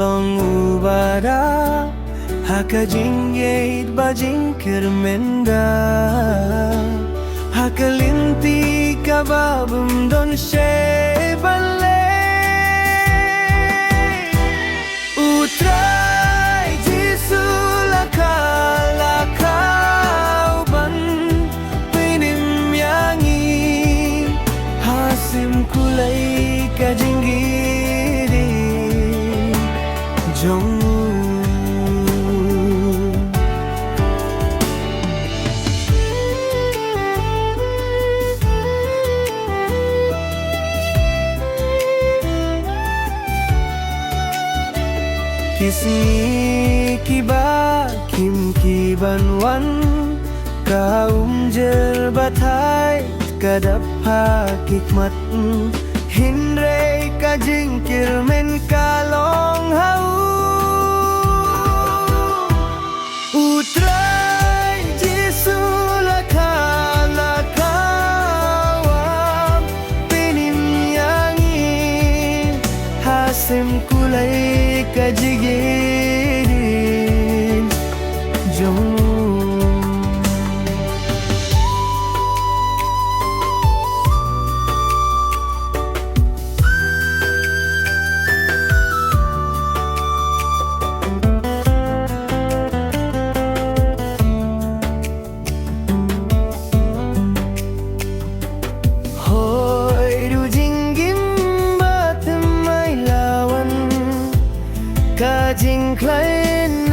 kalong ubara haka jingyait ba jingkirmenda haka linti kababum don she balle utrai jisu lakau ban pinim yangi hasim kulai ka jinggiri jong Kisni kiba kim kibanwan kaum jer batai kadapha kikmat hindre ka jingkir men kalong hau utrai jisu lakawam pinim yangi hasim kulai kajigirin jong Kajing klain